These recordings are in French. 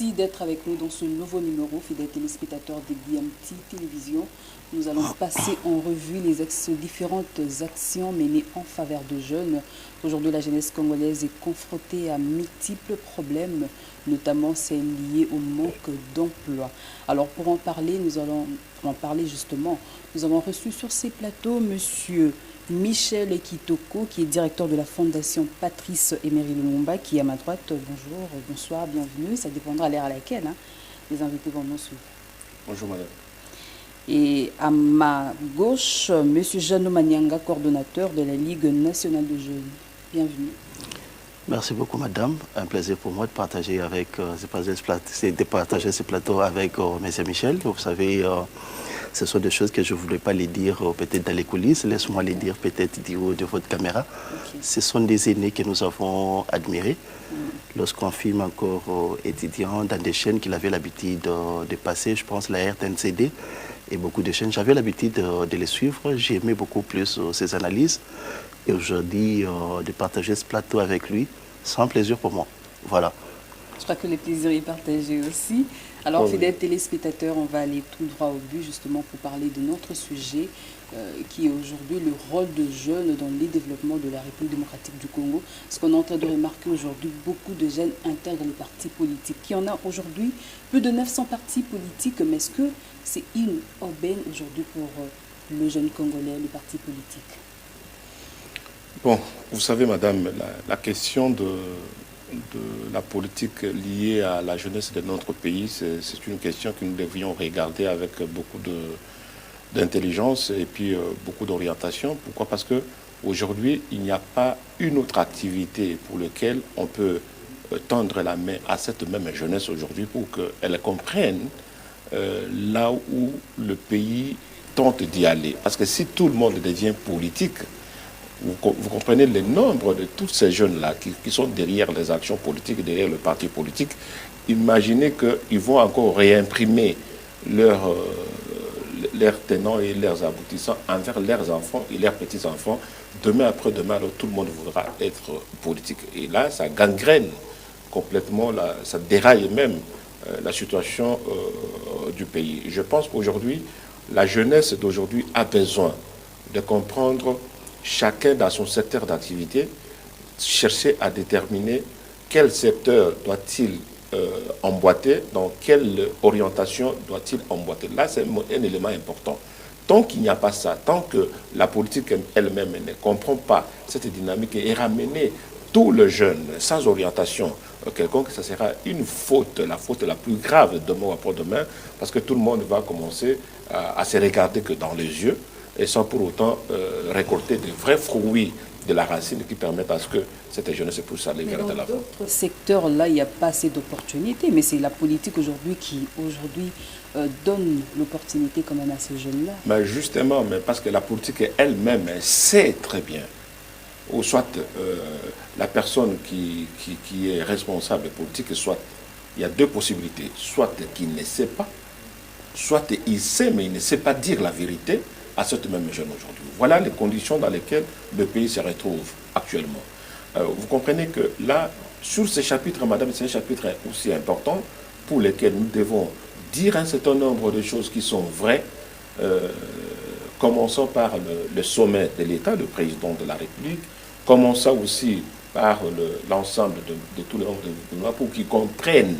Merci d'être avec nous dans ce nouveau numéro, fidèles téléspectateurs de BMT Télévision. Nous allons passer en revue les différentes actions menées en faveur de jeunes. Aujourd'hui, la jeunesse congolaise est confrontée à multiples problèmes, notamment celles liées au manque d'emploi. Alors pour en parler, nous allons en parler justement. Nous avons reçu sur ces plateaux Monsieur Michel Kitoko, qui est directeur de la Fondation Patrice Emery Lumumba, qui est à ma droite. Bonjour, bonsoir, bienvenue. Ça dépendra à l'heure à laquelle les invités vont nous suivre. Bonjour madame. Et à ma gauche, Monsieur Jeannot Manianga, coordonnateur de la Ligue nationale de jeunes. Bienvenue. Merci beaucoup madame. Un plaisir pour moi de partager avec ce plateau avec M. Michel. Vous savez, ce sont des choses que je ne voulais pas les dire peut-être dans les coulisses. Laisse-moi les dire peut-être du haut de votre caméra. Okay. Ce sont des aînés que nous avons admirés. Lorsqu'on filme encore étudiants dans des chaînes qu'il avait l'habitude de passer, je pense la RTNCD et beaucoup de chaînes, j'avais l'habitude de les suivre. J'aimais beaucoup plus ses analyses. Et aujourd'hui, de partager ce plateau avec lui, c'est un plaisir pour moi. Voilà. Je crois que le plaisir est partagé aussi. Alors, fidèles téléspectateurs, on va aller tout droit au but justement pour parler de notre sujet qui est aujourd'hui le rôle de jeunes dans le développement de la République démocratique du Congo. Ce qu'on est en train de remarquer aujourd'hui, beaucoup de jeunes intègrent les partis politiques. Il y en a aujourd'hui plus de 900 partis politiques, mais est-ce que c'est une aubaine aujourd'hui pour le jeune Congolais, les partis politiques? Bon, vous savez madame, la question de la politique liée à la jeunesse de notre pays, c'est une question que nous devrions regarder avec beaucoup d'intelligence et puis beaucoup d'orientation. Pourquoi? Parce qu'aujourd'hui, il n'y a pas une autre activité pour laquelle on peut tendre la main à cette même jeunesse aujourd'hui pour qu'elle comprenne là où le pays tente d'y aller. Parce que si tout le monde devient politique, vous comprenez le nombre de tous ces jeunes-là qui sont derrière les actions politiques, derrière le parti politique. Imaginez qu'ils vont encore réimprimer leurs tenants et leurs aboutissants envers leurs enfants et leurs petits-enfants. Demain après-demain, alors tout le monde voudra être politique. Et là, ça gangrène complètement, ça déraille même la situation du pays. Je pense qu'aujourd'hui, la jeunesse d'aujourd'hui a besoin de comprendre chacun dans son secteur d'activité, chercher à déterminer quel secteur doit-il emboîter, dans quelle orientation doit-il emboîter. Là, c'est un élément important. Tant qu'il n'y a pas ça, tant que la politique elle-même ne comprend pas cette dynamique et ramener tous les jeunes sans orientation quelconque, ça sera une faute, la faute la plus grave demain ou après-demain, parce que tout le monde va commencer à se regarder que dans les yeux, et sans pour autant récolter de vrais fruits de la racine qui permettent à ce que cette jeunesse puisse aller vers de l'avant. Dans d'autres secteurs-là, il n'y a pas assez d'opportunités, mais c'est la politique aujourd'hui qui donne l'opportunité quand même à ces jeunes-là. Mais justement, mais parce que la politique elle-même sait très bien, ou soit la personne qui est responsable politique, soit il y a deux possibilités, soit qu'il ne sait pas, soit il sait mais il ne sait pas dire la vérité à cette même jeune aujourd'hui. Voilà les conditions dans lesquelles le pays se retrouve actuellement. Vous comprenez que là, sur ces chapitres, madame, c'est un chapitre aussi important pour lesquels nous devons dire un certain nombre de choses qui sont vraies. Commençons par le sommet de l'État, le président de la République. Commençons aussi par l'ensemble de tous les membres de gouvernement pour qu'ils comprennent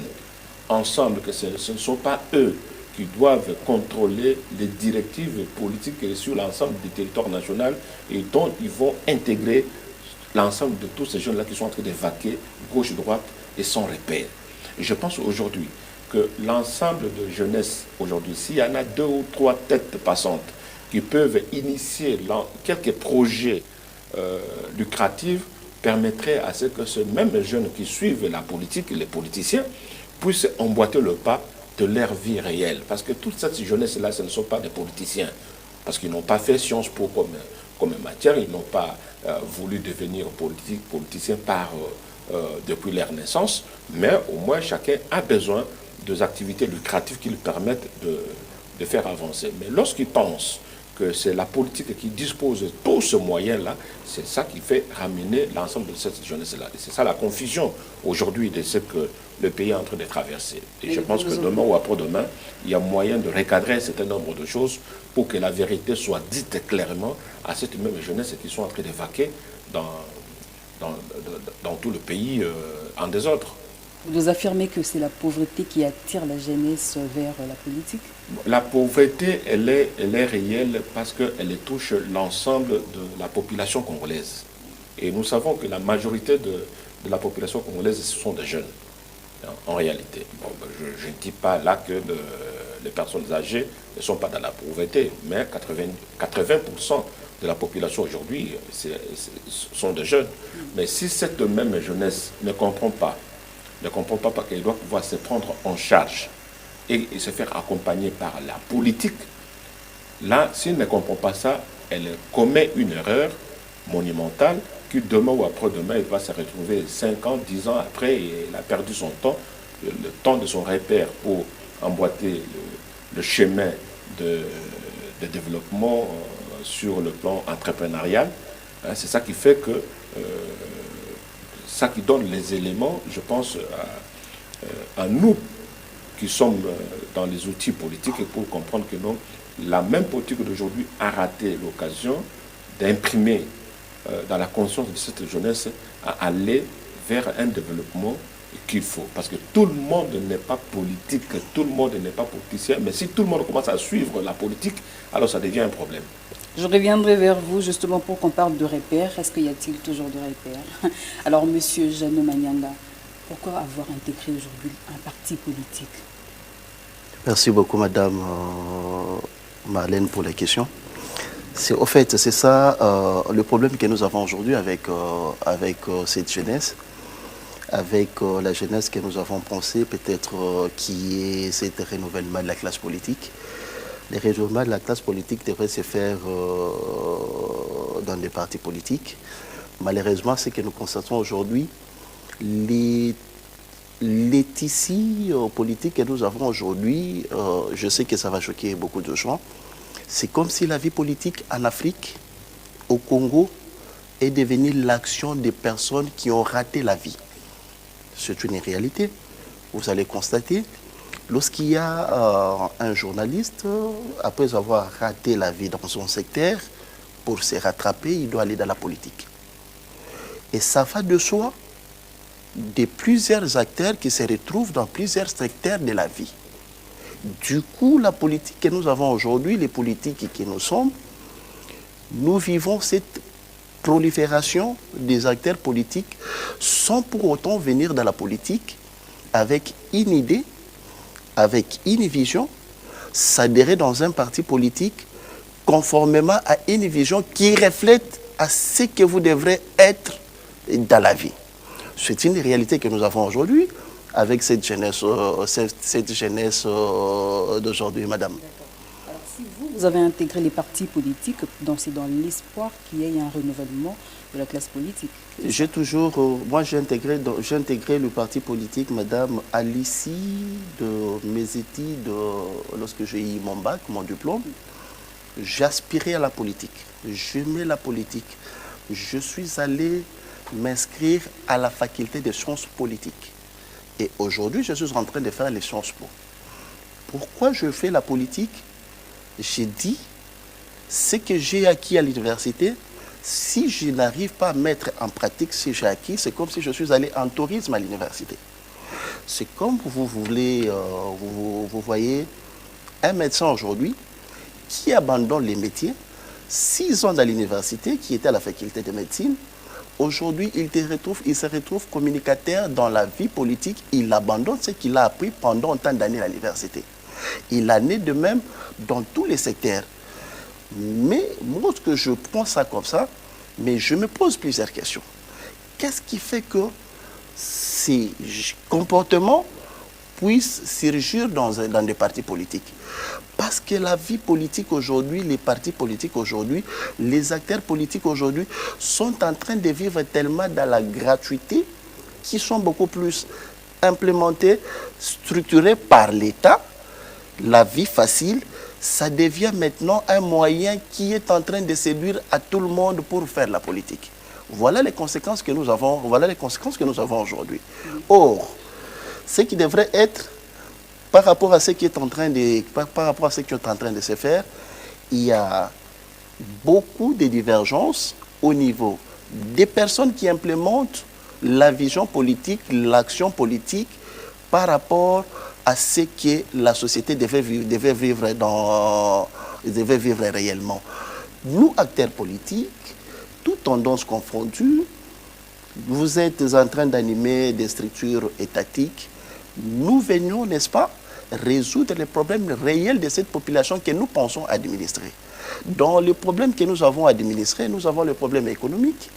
ensemble que ce ne sont pas eux qui doivent contrôler les directives politiques sur l'ensemble du territoire national et dont ils vont intégrer l'ensemble de tous ces jeunes-là qui sont en train de vaquer gauche-droite et sans repère. Et je pense aujourd'hui que l'ensemble de jeunesse aujourd'hui, s'il y en a 2 ou 3 têtes passantes qui peuvent initier quelques projets lucratifs, permettrait à ce que ce même jeunes qui suivent la politique, les politiciens, puissent emboîter le pas de leur vie réelle. Parce que toute cette jeunesse-là, ce ne sont pas des politiciens. Parce qu'ils n'ont pas fait Sciences Po comme matière, ils n'ont pas voulu devenir politiciens depuis leur naissance, mais au moins chacun a besoin des activités lucratives qui lui permettent de faire avancer. Mais lorsqu'ils pensent que c'est la politique qui dispose de tout ce moyen-là, c'est ça qui fait ramener l'ensemble de cette jeunesse-là. Et c'est ça la confusion aujourd'hui de ce que le pays est en train de traverser. Et je pense que demain ou après-demain, il y a moyen de recadrer un certain nombre de choses pour que la vérité soit dite clairement à cette même jeunesse qui sont en train de vaquer dans tout le pays en désordre. Vous affirmez que c'est la pauvreté qui attire la jeunesse vers la politique? La pauvreté, elle est réelle parce qu'elle touche l'ensemble de la population congolaise. Et nous savons que la majorité de la population congolaise, ce sont des jeunes, en réalité. Bon, je ne dis pas là que les personnes âgées ne sont pas dans la pauvreté, mais 80% de la population aujourd'hui sont des jeunes. Mais si cette même jeunesse ne comprend pas parce qu'elle doit pouvoir se prendre en charge et se faire accompagner par la politique, là, s'il ne comprend pas ça, elle commet une erreur monumentale que demain ou après-demain, elle va se retrouver 5 ans, 10 ans après, et elle a perdu son temps, le temps de son repère pour emboîter le chemin de développement sur le plan entrepreneurial. C'est ça qui fait que ça qui donne les éléments, je pense, à nous qui sommes dans les outils politiques, pour comprendre que non, la même politique d'aujourd'hui a raté l'occasion d'imprimer dans la conscience de cette jeunesse à aller vers un développement qu'il faut. Parce que tout le monde n'est pas politique, tout le monde n'est pas politicien, mais si tout le monde commence à suivre la politique, alors ça devient un problème. Je reviendrai vers vous justement pour qu'on parle de repères. Est-ce qu'il y a-t-il toujours de repères? Alors, Monsieur Jeannot Manyanga, pourquoi avoir intégré aujourd'hui un parti politique? Merci beaucoup, Madame Marlène, pour la question. Au fait, c'est ça le problème que nous avons aujourd'hui avec cette jeunesse, avec la jeunesse que nous avons pensé peut-être qui est ce renouvellement de la classe politique. Le renouvellement de la classe politique devrait se faire dans des partis politiques. Malheureusement, ce que nous constatons aujourd'hui, les tissus politiques que nous avons aujourd'hui, je sais que ça va choquer beaucoup de gens, c'est comme si la vie politique en Afrique, au Congo, est devenue l'action des personnes qui ont raté la vie. C'est une réalité. Vous allez constater, lorsqu'il y a un journaliste, après avoir raté la vie dans son secteur, pour se rattraper, il doit aller dans la politique. Et ça va de soi de plusieurs acteurs qui se retrouvent dans plusieurs secteurs de la vie. Du coup, la politique que nous avons aujourd'hui, les politiques que nous sommes, nous vivons cette prolifération des acteurs politiques sans pour autant venir dans la politique avec une idée, avec une vision, s'adhérer dans un parti politique conformément à une vision qui reflète à ce que vous devrez être dans la vie. C'est une réalité que nous avons aujourd'hui avec cette jeunesse d'aujourd'hui, madame. Alors, si vous avez intégré les partis politiques, c'est dans l'espoir qu'il y ait un renouvellement de la classe politique. J'ai toujours, moi j'ai intégré le parti politique, madame, à l'issue de mes études, lorsque j'ai eu mon bac, mon diplôme. J'aspirais à la politique, j'aimais la politique. Je suis allé m'inscrire à la faculté des sciences politiques. Et aujourd'hui, je suis en train de faire les Sciences Po. Pourquoi je fais la politique? J'ai dit, ce que j'ai acquis à l'université, si je n'arrive pas à mettre en pratique ce que j'ai acquis, c'est comme si je suis allé en tourisme à l'université. C'est comme vous voyez un médecin aujourd'hui qui abandonne les métiers, 6 ans à l'université, qui était à la faculté de médecine. Aujourd'hui, il se retrouve communicateur dans la vie politique. Il abandonne ce qu'il a appris pendant tant d'années à l'université. Il en est de même dans tous les secteurs. Mais moi, ce que je pense ça comme ça, mais je me pose plusieurs questions. Qu'est-ce qui fait que ces comportements puissent surgir dans des partis politiques? Parce que la vie politique aujourd'hui, les partis politiques aujourd'hui, les acteurs politiques aujourd'hui sont en train de vivre tellement dans la gratuité qui sont beaucoup plus implémentés, structurés par l'État, la vie facile, ça devient maintenant un moyen qui est en train de séduire à tout le monde pour faire la politique. Voilà les conséquences que nous avons, aujourd'hui. Or, ce qui devrait être, par rapport à ce qui est en train de se faire, il y a beaucoup de divergences au niveau des personnes qui implémentent la vision politique, l'action politique par rapport à ce que la société devait vivre réellement. Nous, acteurs politiques, toutes tendances confondues, vous êtes en train d'animer des structures étatiques. Nous venions, n'est-ce pas, résoudre les problèmes réels de cette population que nous pensons administrer. Dans les problèmes que nous avons administrés, nous avons le problème économique.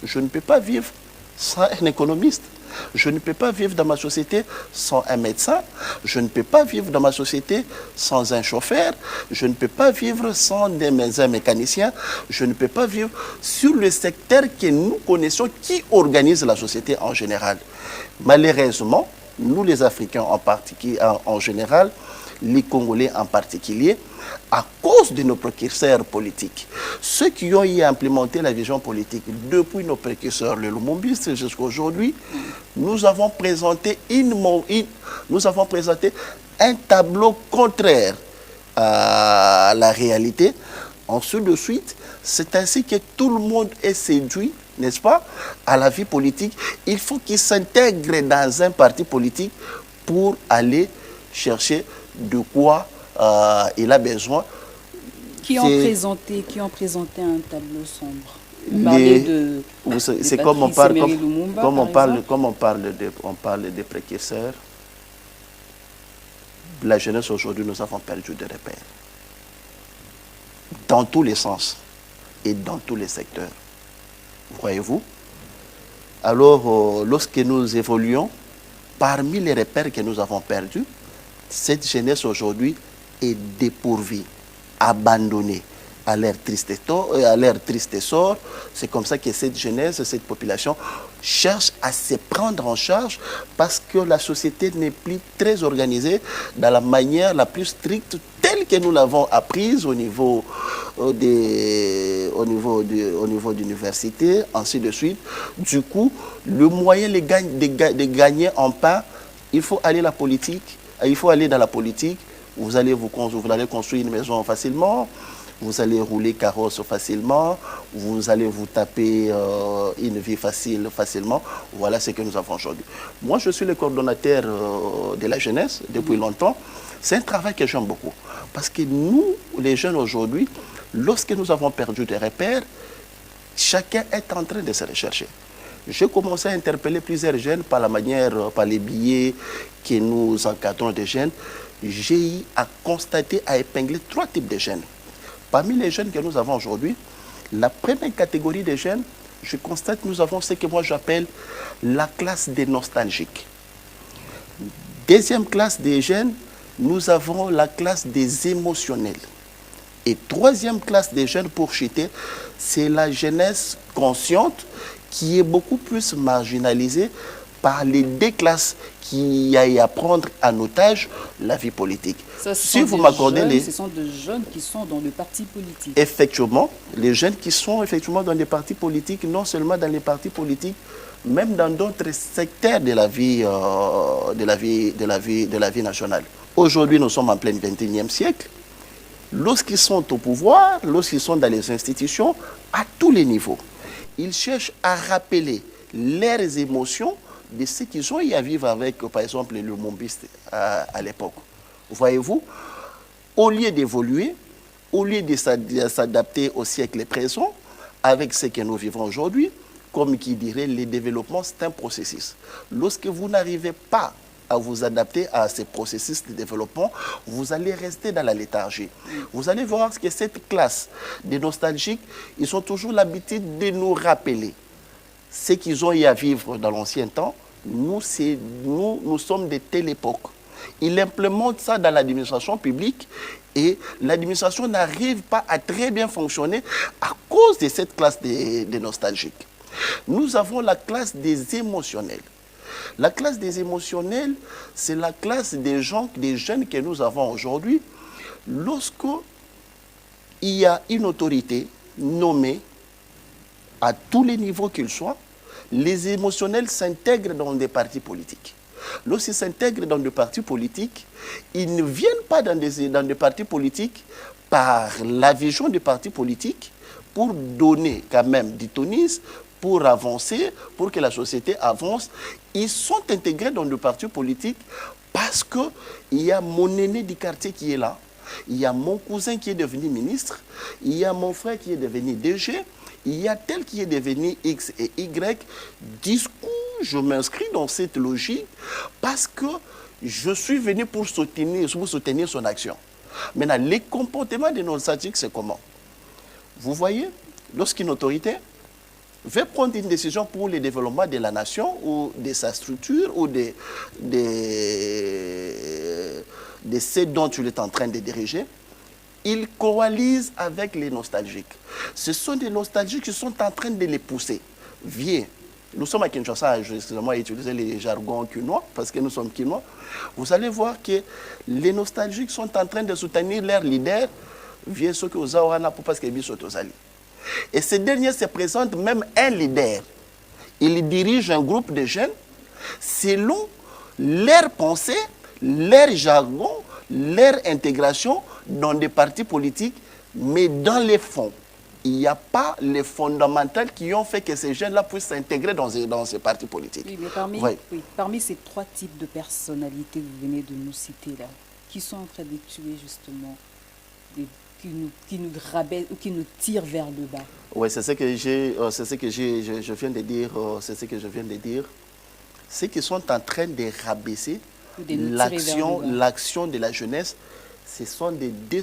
Je ne peux pas vivre sans un économiste. Je ne peux pas vivre dans ma société sans un médecin. Je ne peux pas vivre dans ma société sans un chauffeur. Je ne peux pas vivre sans un mécanicien. Je ne peux pas vivre sur le secteur que nous connaissons qui organise la société en général. Malheureusement, nous les Africains en général, les Congolais en particulier, à cause de nos précurseurs politiques. Ceux qui ont implémenté la vision politique depuis nos précurseurs, le Lumumbiste jusqu'à aujourd'hui, nous avons présenté un tableau contraire à la réalité. Ensuite de suite, c'est ainsi que tout le monde est séduit, n'est-ce pas, à la vie politique. Il faut qu'il s'intègre dans un parti politique pour aller chercher de quoi il a besoin. Qui ont présenté un tableau sombre. C'est comme on parle des précurseurs. La jeunesse aujourd'hui, nous avons perdu de repères. Dans tous les sens et dans tous les secteurs. Voyez-vous? Alors, lorsque nous évoluons, parmi les repères que nous avons perdus, cette jeunesse aujourd'hui est dépourvue, abandonnée à leur triste sort. C'est comme ça que cette jeunesse, cette population cherche à se prendre en charge parce que la société n'est plus très organisée dans la manière la plus stricte telle que nous l'avons apprise au niveau d'université, ainsi de suite. Du coup, le moyen de gagner en pain, il faut aller dans la politique. Vous allez construire une maison facilement, vous allez rouler carrosse facilement, vous allez vous taper une vie facilement. Voilà ce que nous avons aujourd'hui. Moi, je suis le coordonnateur de la jeunesse depuis longtemps. C'est un travail que j'aime beaucoup. Parce que nous, les jeunes aujourd'hui, lorsque nous avons perdu des repères, chacun est en train de se rechercher. J'ai commencé à interpeller plusieurs jeunes par les billets que nous encadrons des jeunes. J'ai eu à constater, à épingler 3 types de jeunes. Parmi les jeunes que nous avons aujourd'hui, la première catégorie de jeunes, je constate que nous avons ce que moi j'appelle la classe des nostalgiques. Deuxième classe des jeunes, nous avons la classe des émotionnels. Et troisième classe des jeunes, pour chuter, c'est la jeunesse consciente qui est beaucoup plus marginalisée par les 2 classes qui aillent à prendre en otage la vie politique. Si vous m'accordez ce sont des jeunes qui sont dans le parti politique. Effectivement, les jeunes qui sont effectivement dans les partis politiques, non seulement dans les partis politiques, même dans d'autres secteurs de la vie nationale. Aujourd'hui, nous sommes en plein 21e siècle. Lorsqu'ils sont au pouvoir, lorsqu'ils sont dans les institutions, à tous les niveaux, ils cherchent à rappeler leurs émotions de ce qu'ils ont eu à vivre avec, par exemple, le Lumumbiste à l'époque. Voyez-vous, au lieu d'évoluer, au lieu de s'adapter au siècle présent, avec ce que nous vivons aujourd'hui, comme qui dirait, le développement, c'est un processus. Lorsque vous n'arrivez pas à vous adapter à ces processus de développement, vous allez rester dans la léthargie. Vous allez voir que cette classe des nostalgiques, ils ont toujours l'habitude de nous rappeler ce qu'ils ont eu à vivre dans l'ancien temps. Nous sommes de telle époque. Ils implémentent ça dans l'administration publique et l'administration n'arrive pas à très bien fonctionner à cause de cette classe des nostalgiques. Nous avons la classe des émotionnels. La classe des émotionnels, c'est la classe des jeunes que nous avons aujourd'hui. lorsque il y a une autorité nommée à tous les niveaux qu'ils soient, les émotionnels s'intègrent dans des partis politiques. Lorsqu'ils s'intègrent dans des partis politiques, ils ne viennent pas dans des partis politiques par la vision des partis politiques pour donner quand même du tonisme, pour avancer, pour que la société avance. Ils sont intégrés dans des partis politiques parce qu'il y a mon aîné du quartier qui est là, il y a mon cousin qui est devenu ministre, il y a mon frère qui est devenu DG, il y a tel qui est devenu X et Y. Du coup, je m'inscris dans cette logique parce que je suis venu pour soutenir son action. Maintenant, les comportements des nostalgiques, c'est comment? Vous voyez, lorsqu'une autorité veut prendre une décision pour le développement de la nation ou de sa structure ou de ce dont il est en train de diriger, il coalise avec les nostalgiques. Ce sont des nostalgiques qui sont en train de les pousser. Viens, nous sommes à Kinshasa, excusez-moi utiliser les jargons quinois, parce que nous sommes quinois. Vous allez voir que les nostalgiques sont en train de soutenir leur leader, viens ceux qui ont Awana pour parce qu'ils sont aux alliés. Et ces derniers se présentent même un leader. Il dirige un groupe de jeunes selon leurs pensées, leur jargon, leur intégration dans des partis politiques, mais dans les fonds. Il n'y a pas les fondamentaux qui ont fait que ces jeunes-là puissent s'intégrer dans ces partis politiques. Oui, mais parmi ces trois types de personnalités que vous venez de nous citer là, qui sont en train de tuer justement, qui nous rabaissent ou qui nous tirent vers le bas. Oui, c'est ce que je viens de dire. C'est ce que je viens de dire. Ceux qui sont en train de rabaisser l'action de la jeunesse, ce sont les deux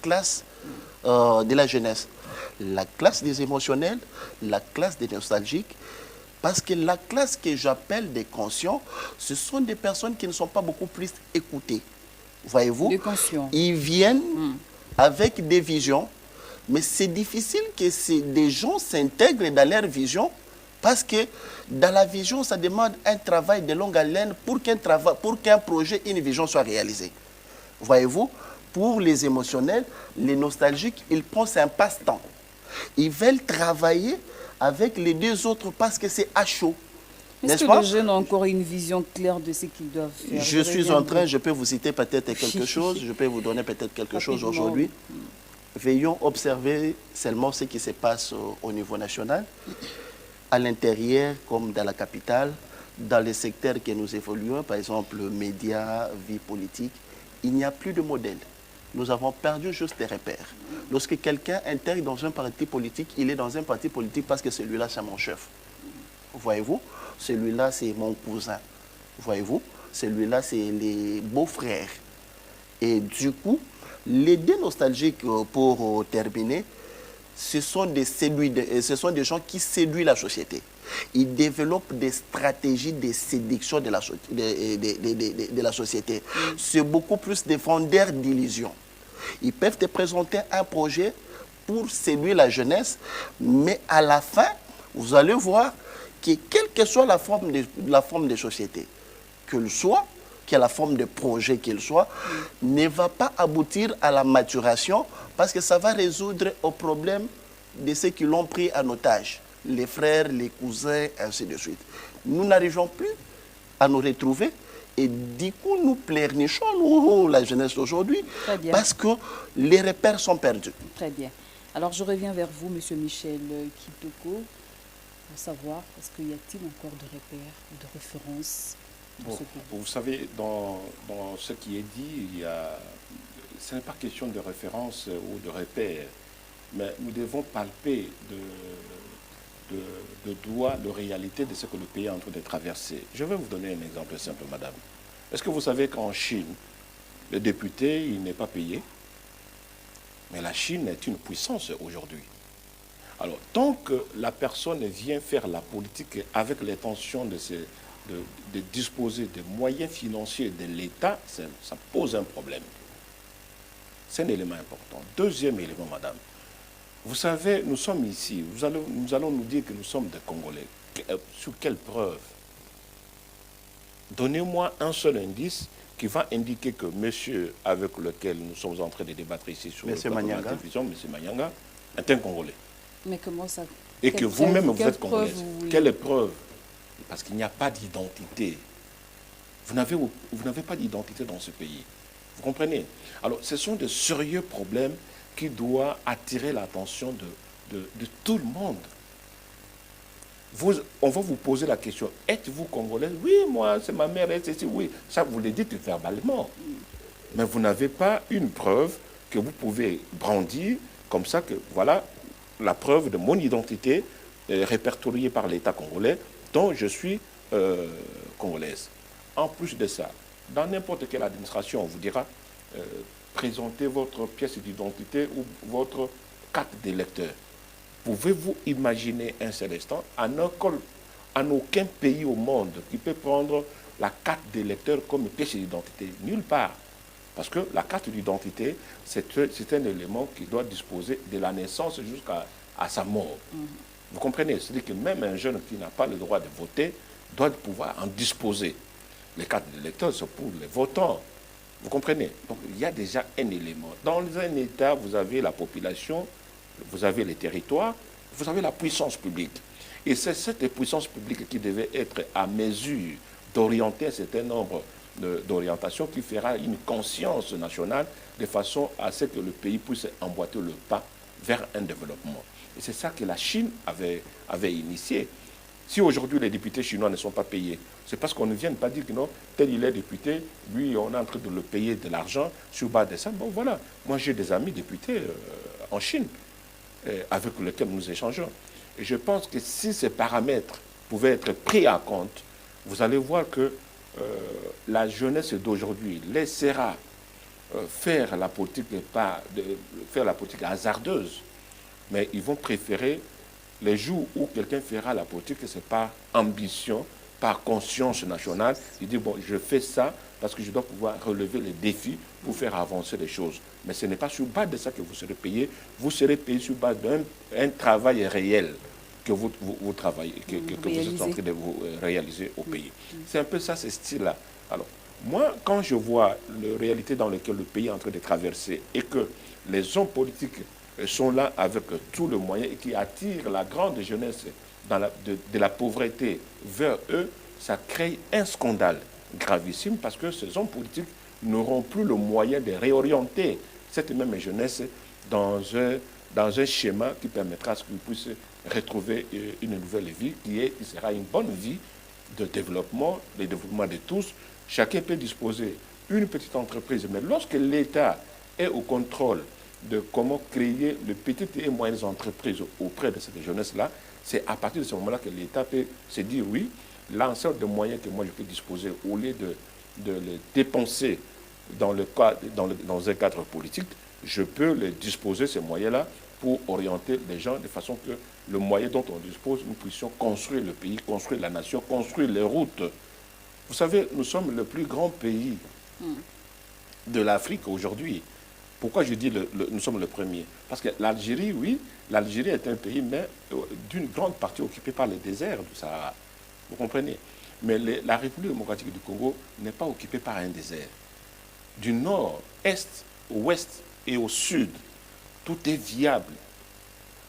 classes de la jeunesse. La classe des émotionnels, la classe des nostalgiques. Parce que la classe que j'appelle des conscients, ce sont des personnes qui ne sont pas beaucoup plus écoutées. Voyez-vous, ils viennent avec des visions, mais c'est difficile que des gens s'intègrent dans leur vision parce que dans la vision, ça demande un travail de longue haleine pour qu'un projet, une vision soit réalisée. Voyez-vous, pour les émotionnels, les nostalgiques, ils pensent un passe-temps. Ils veulent travailler avec les deux autres parce que c'est à chaud. Est-ce que les jeunes ont encore une vision claire de ce qu'ils doivent faire? Je peux vous citer peut-être quelque chose, je peux vous donner peut-être quelque chose aujourd'hui. Veillons observer seulement ce qui se passe au niveau national, à l'intérieur comme dans la capitale, dans les secteurs que nous évoluons, par exemple médias, vie politique, il n'y a plus de modèle. Nous avons perdu juste des repères. Lorsque quelqu'un intègre dans un parti politique, il est dans un parti politique parce que celui-là, c'est mon chef. Voyez-vous? Celui-là, c'est mon cousin. Voyez-vous? Celui-là, c'est les beaux-frères. Et du coup, les deux nostalgiques, pour terminer, ce sont des gens qui séduisent la société. Ils développent des stratégies de séduction de la société. C'est beaucoup plus des vendeurs d'illusions. Ils peuvent te présenter un projet pour séduire la jeunesse, mais à la fin, vous allez voir que quelle que soit la forme de société, qu'elle soit, quelle la forme de projet qu'il soit, ne va pas aboutir à la maturation parce que ça va résoudre au problème de ceux qui l'ont pris en otage, les frères, les cousins, ainsi de suite. Nous n'arrivons plus à nous retrouver et du coup nous pleurnichons, nous, la jeunesse d'aujourd'hui, parce que les repères sont perdus. Très bien. Alors je reviens vers vous, M. Michel Kitoko, pour savoir, est-ce qu'il y a-t-il encore de repères, de références? Vous savez, dans ce qui est dit, ce n'est pas question de référence ou de repères, mais nous devons palper de doigt la réalité de ce que le pays est en train de traverser. Je vais vous donner un exemple simple, madame. Est-ce que vous savez qu'en Chine, le député, il n'est pas payé, mais la Chine est une puissance aujourd'hui. Alors, tant que la personne vient faire la politique avec l'intention de disposer des moyens financiers de l'État, ça pose un problème. C'est un élément important. Deuxième élément, madame. Vous savez, nous sommes ici. Nous allons nous dire que nous sommes des Congolais. Sur quelle preuve? Donnez-moi un seul indice qui va indiquer que monsieur avec lequel nous sommes en train de débattre ici sur Monsieur le plateau de la Manyanga. télévision, monsieur Manyanga, est un Congolais. Mais comment ça? Et que vous-même, vous êtes preuve Congolaise. vous voulez? Quelle preuve? Parce qu'il n'y a pas d'identité. Vous n'avez pas d'identité dans ce pays. Vous comprenez? Alors, ce sont de sérieux problèmes qui doivent attirer l'attention de tout le monde. On va vous poser la question, êtes-vous congolaise? Oui, moi, c'est ma mère, c'est oui. Ça, vous le dites verbalement. Mais vous n'avez pas une preuve que vous pouvez brandir comme ça que, voilà, la preuve de mon identité répertoriée par l'État congolais dont je suis congolaise. En plus de ça, dans n'importe quelle administration, on vous dira présentez votre pièce d'identité ou votre carte d'électeur. Pouvez-vous imaginer un seul instant, en aucun pays au monde qui peut prendre la carte d'électeur comme pièce d'identité? Nulle part. Parce que la carte d'identité, c'est un élément qui doit disposer de la naissance jusqu'à sa mort. Vous comprenez? C'est-à-dire que même un jeune qui n'a pas le droit de voter doit pouvoir en disposer. Les cartes d'électeurs, c'est pour les votants. Vous comprenez? Donc il y a déjà un élément. Dans un État, vous avez la population, vous avez les territoires, vous avez la puissance publique. Et c'est cette puissance publique qui devait être à mesure d'orienter un certain nombre d'orientations qui fera une conscience nationale de façon à ce que le pays puisse emboîter le pas vers un développement. Et c'est ça que la Chine avait initié. Si aujourd'hui les députés chinois ne sont pas payés, c'est parce qu'on ne vient pas dire que non, tel il est député, lui on est en train de le payer de l'argent sur base de ça. Bon voilà, moi j'ai des amis députés en Chine avec lesquels nous échangeons. Et je pense que si ces paramètres pouvaient être pris en compte, vous allez voir que la jeunesse d'aujourd'hui laissera faire la politique hasardeuse, mais ils vont préférer les jours où quelqu'un fera la politique, c'est par ambition, par conscience nationale. Il dit, bon, je fais ça parce que je dois pouvoir relever les défis pour faire avancer les choses. Mais ce n'est pas sur base de ça que vous serez payé. Vous serez payé sur base d'un travail réel que vous travaillez, que vous êtes en train de vous réaliser au pays. C'est un peu ça, ce style-là. Alors, moi, quand je vois la réalité dans laquelle le pays est en train de traverser et que les hommes politiques sont là avec tous les moyens et qui attirent la grande jeunesse de la pauvreté vers eux, ça crée un scandale gravissime parce que ces hommes politiques n'auront plus le moyen de réorienter cette même jeunesse dans un schéma qui permettra à ce qu'ils puissent retrouver une nouvelle vie qui sera une bonne vie de développement, le développement de tous. Chacun peut disposer une petite entreprise, mais lorsque l'État est au contrôle de comment créer de petites et moyennes entreprises auprès de cette jeunesse-là, c'est à partir de ce moment-là que l'État peut se dire oui, l'ensemble de moyens que moi je peux disposer, au lieu de les dépenser dans un cadre politique, je peux les disposer, ces moyens-là, pour orienter les gens de façon que le moyen dont on dispose, nous puissions construire le pays, construire la nation, construire les routes. Vous savez, nous sommes le plus grand pays de l'Afrique aujourd'hui. Pourquoi je dis nous sommes le premier? Parce que l'Algérie, oui, l'Algérie est un pays, mais d'une grande partie occupée par le désert du Sahara. Vous comprenez? Mais la République démocratique du Congo n'est pas occupée par un désert. Du nord, est, ouest et au sud, tout est viable.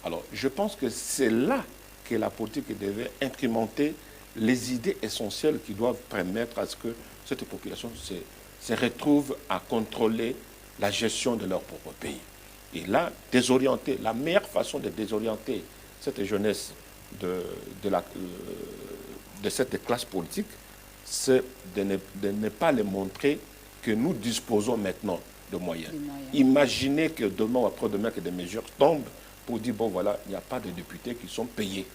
Alors, je pense que c'est là que la politique devait incrémenter les idées essentielles qui doivent permettre à ce que cette population se retrouve à contrôler la gestion de leur propre pays. Et là, désorienter, la meilleure façon de désorienter cette jeunesse de cette classe politique, c'est de ne pas les montrer que nous disposons maintenant de moyens. Imaginez que demain ou après-demain que des mesures tombent pour dire, bon voilà, il n'y a pas de députés qui sont payés.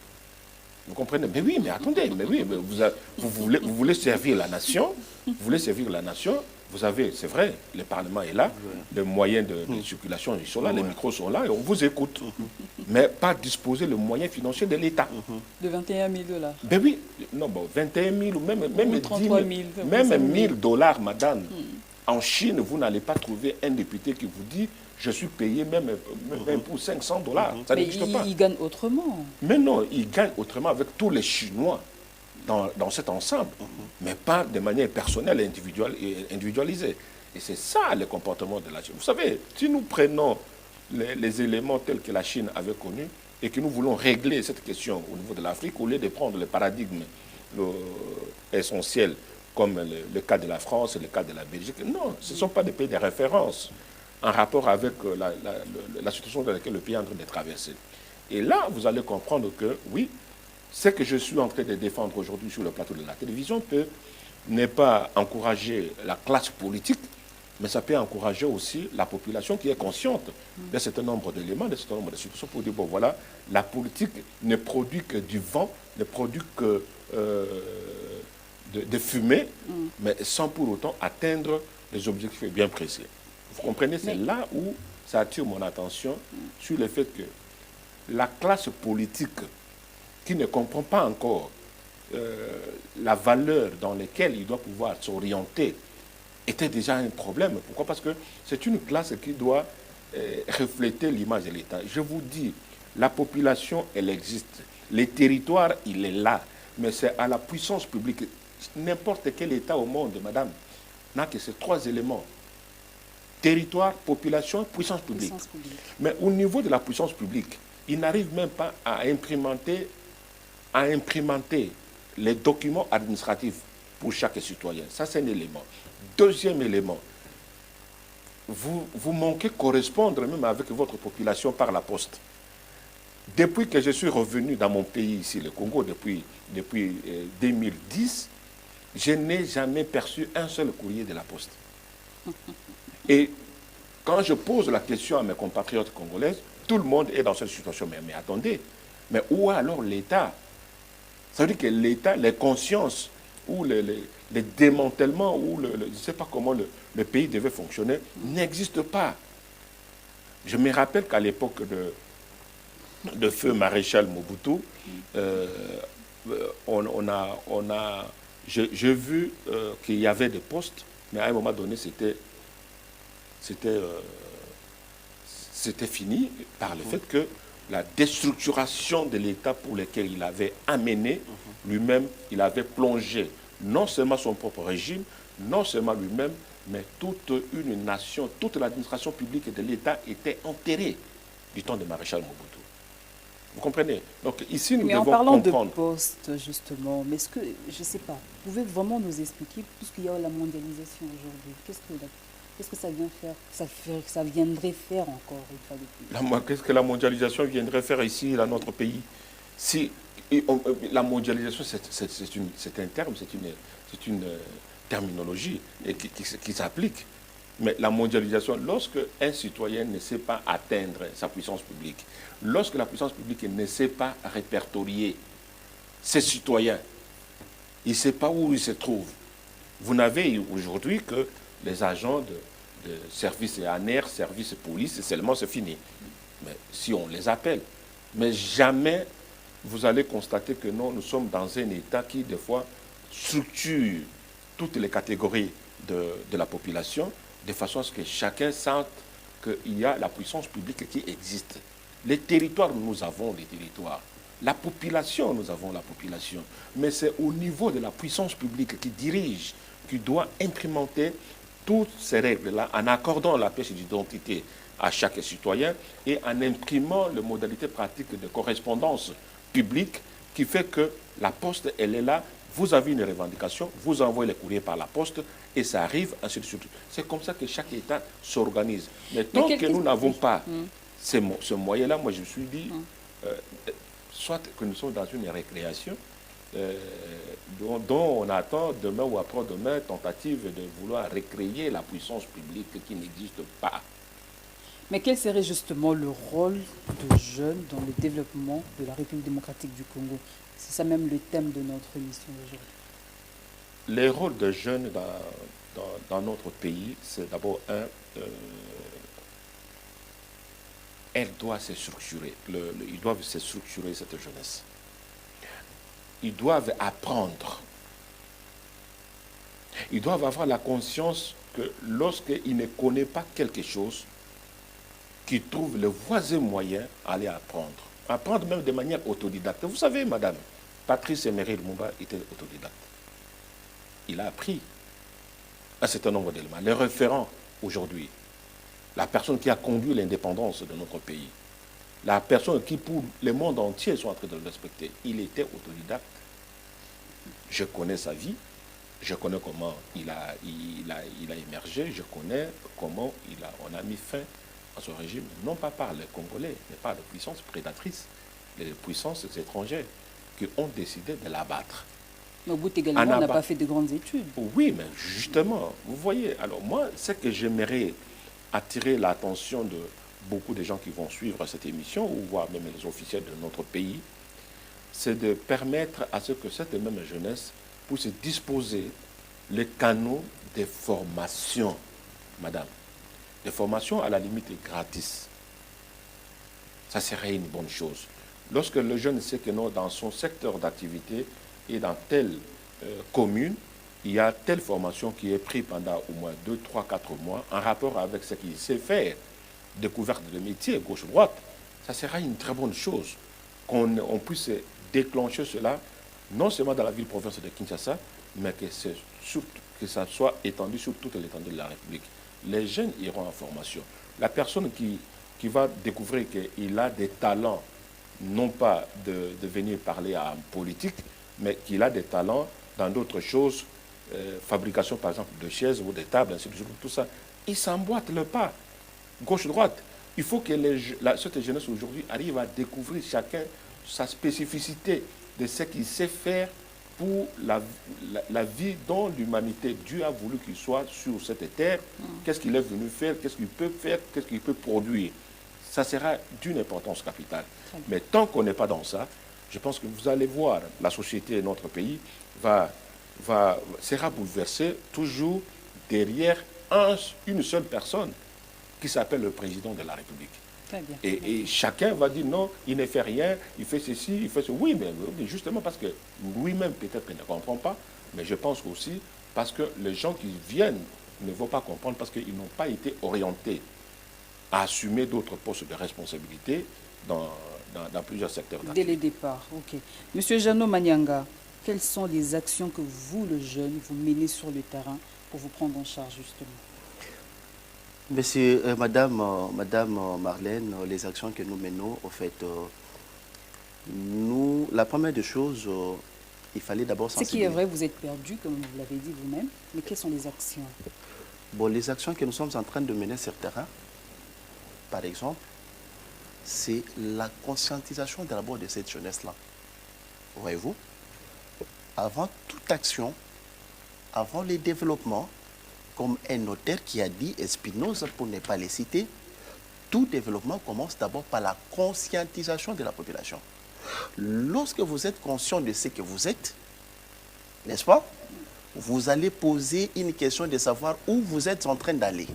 Vous comprenez? Mais oui, mais attendez, mais oui, mais vous voulez servir la nation, vous voulez servir la nation, vous avez, c'est vrai, le Parlement est là, les moyens de circulation ils sont là, les micros sont là, et on vous écoute. Mais pas disposer le moyen financier de l'État. De 21 000 $. Ben oui, non, bon, 21 000 ou même 33 000, 10 000, même 1 000 $, madame. En Chine, vous n'allez pas trouver un député qui vous dit je suis payé même pour 500 $. Ça Mais n'existe pas. il gagne autrement. Mais non, il gagne autrement avec tous les Chinois. dans cet ensemble, mais pas de manière personnelle et individualisée. Et c'est ça le comportement de la Chine. Vous savez, si nous prenons les éléments tels que la Chine avait connus et que nous voulons régler cette question au niveau de l'Afrique, au lieu de prendre le paradigme essentiel comme le cas de la France et le cas de la Belgique, non, ce ne sont pas des pays de référence en rapport avec la situation dans laquelle le pays est en train de traverser. Et là, vous allez comprendre que, oui, ce que je suis en train de défendre aujourd'hui sur le plateau de la télévision n'est pas encourager la classe politique, mais ça peut encourager aussi la population qui est consciente d'un certain nombre d'éléments, d'un certain nombre de situations pour dire, bon voilà, la politique ne produit que du vent, ne produit que de fumée, mais sans pour autant atteindre les objectifs bien précis. Vous comprenez, c'est là où ça attire mon attention sur le fait que la classe politique qui ne comprend pas encore la valeur dans laquelle il doit pouvoir s'orienter était déjà un problème. Pourquoi? Parce que c'est une classe qui doit refléter l'image de l'État. Je vous dis, la population, elle existe. Les territoires, il est là. Mais c'est à la puissance publique. N'importe quel État au monde, madame, n'a que ces trois éléments. Territoire, population, puissance publique. Mais au niveau de la puissance publique, il n'arrive même pas à imprimenter les documents administratifs pour chaque citoyen. Ça, c'est un élément. Deuxième élément, vous manquez correspondre même avec votre population par la poste. Depuis que je suis revenu dans mon pays ici, le Congo, depuis 2010, je n'ai jamais perçu un seul courrier de la poste. Et quand je pose la question à mes compatriotes congolaises, tout le monde est dans cette situation. Mais attendez, mais où est alors l'État? Ça veut dire que l'État, les consciences ou les démantèlements, ou je ne sais pas comment le pays devait fonctionner, n'existent pas. Je me rappelle qu'à l'époque de feu maréchal Mobutu, j'ai vu qu'il y avait des postes, mais à un moment donné, c'était fini par le fait que la déstructuration de l'État pour lequel il avait amené, lui-même, il avait plongé non seulement son propre régime, non seulement lui-même, mais toute une nation, toute l'administration publique de l'État était enterrée du temps de maréchal Mobutu. Vous comprenez? Donc ici, nous devons comprendre. Mais en parlant de poste, justement, mais est-ce que, je ne sais pas, vous pouvez vraiment nous expliquer, puisqu'il y a la mondialisation aujourd'hui, qu'est-ce que ça vient faire, ça viendrait faire encore une fois de plus? Qu'est-ce que la mondialisation viendrait faire ici, dans notre pays? Si, la mondialisation, c'est un terme, c'est une terminologie qui s'applique. Mais la mondialisation, lorsque un citoyen ne sait pas atteindre sa puissance publique, lorsque la puissance publique ne sait pas répertorier ses citoyens, il ne sait pas où il se trouve. Vous n'avez aujourd'hui que les agents de services ANR, services police, seulement c'est fini. Mais si on les appelle, mais jamais vous allez constater que non, nous sommes dans un État qui, des fois, structure toutes les catégories de la population, de façon à ce que chacun sente qu'il y a la puissance publique qui existe. Les territoires, nous avons les territoires. La population, nous avons la population. Mais c'est au niveau de la puissance publique qui dirige, qui doit implémenter toutes ces règles-là en accordant la pièce d'identité à chaque citoyen et en imprimant les modalités pratiques de correspondance publique qui fait que la poste, elle est là. Vous avez une revendication, vous envoyez les courriers par la poste et ça arrive, ainsi de suite. C'est comme ça que chaque État s'organise. Mais tant que nous n'avons pas ce moyen-là, moi je me suis dit, soit que nous sommes dans une récréation, dont on attend demain ou après-demain tentative de vouloir recréer la puissance publique qui n'existe pas. Mais quel serait justement le rôle de jeunes dans le développement de la République démocratique du Congo? C'est ça même le thème de notre émission aujourd'hui. Les rôles de jeunes dans notre pays, c'est d'abord elle doit se structurer. Ils doivent se structurer, cette jeunesse. Ils doivent apprendre. Ils doivent avoir la conscience que lorsqu'ils ne connaissent pas quelque chose, qu'ils trouvent le voisin moyen à aller apprendre. Apprendre même de manière autodidacte. Vous savez, madame, Patrice Emery Lumumba était autodidacte. Il a appris un certain nombre d'éléments. Les référents aujourd'hui, la personne qui a conduit l'indépendance de notre pays, la personne qui, pour le monde entier, sont en train de le respecter, il était autodidacte. Je connais sa vie, je connais comment il a émergé, je connais comment on a mis fin à ce régime, non pas par les Congolais, mais par les puissances prédatrices, les puissances étrangères qui ont décidé de l'abattre. Mais au bout également, on n'a pas fait de grandes études. Oui, mais justement, vous voyez, alors moi, ce que j'aimerais attirer l'attention de beaucoup de gens qui vont suivre cette émission, ou voire même les officiels de notre pays, c'est de permettre à ce que cette même jeunesse puisse disposer les canaux de formation, madame. Des formations à la limite gratis. Ça serait une bonne chose. Lorsque le jeune sait que non, dans son secteur d'activité et dans telle commune, il y a telle formation qui est prise pendant au moins 2, 3, 4 mois en rapport avec ce qu'il sait faire, découverte de métier, gauche-droite, ça sera une très bonne chose qu'on puisse déclencher cela, non seulement dans la ville-province de Kinshasa, mais que ça soit étendu sur toute l'étendue de la République. Les jeunes iront en formation. La personne qui va découvrir qu'il a des talents, non pas de venir parler en politique, mais qu'il a des talents dans d'autres choses, fabrication par exemple de chaises ou de tables, ainsi de suite, tout ça, il s'emboîte le pas, gauche-droite. Il faut que cette jeunesse aujourd'hui arrive à découvrir chacun sa spécificité de ce qu'il sait faire pour la vie dont l'humanité, Dieu a voulu qu'il soit sur cette terre. Qu'est-ce qu'il est venu faire, qu'est-ce qu'il peut faire, qu'est-ce qu'il peut produire. Ça sera d'une importance capitale. Mais tant qu'on n'est pas dans ça, je pense que vous allez voir, la société, notre pays, sera bouleversée toujours derrière une seule personne qui s'appelle le président de la République. Très bien. Et chacun va dire non, il ne fait rien, il fait ceci, il fait ceci. Oui, mais justement parce que lui-même peut-être ne comprend pas, mais je pense aussi parce que les gens qui viennent ne vont pas comprendre parce qu'ils n'ont pas été orientés à assumer d'autres postes de responsabilité dans plusieurs secteurs d'activité. Dès le départ, ok. Monsieur Jeannot Manyanga, quelles sont les actions que vous, le jeune, vous menez sur le terrain pour vous prendre en charge justement? Monsieur, Madame Marlène, les actions que nous menons, au fait, la première des choses, il fallait d'abord sensibiliser. Ce qui est vrai, vous êtes perdu, comme vous l'avez dit vous-même, mais quelles sont les actions? Bon, les actions que nous sommes en train de mener sur le terrain, par exemple, c'est la conscientisation d'abord de cette jeunesse-là. Voyez-vous, avant toute action, avant les développements, comme un notaire qui a dit, Spinoza pour ne pas les citer, tout développement commence d'abord par la conscientisation de la population. Lorsque vous êtes conscient de ce que vous êtes, n'est-ce pas, vous allez poser une question de savoir où vous êtes en train d'aller.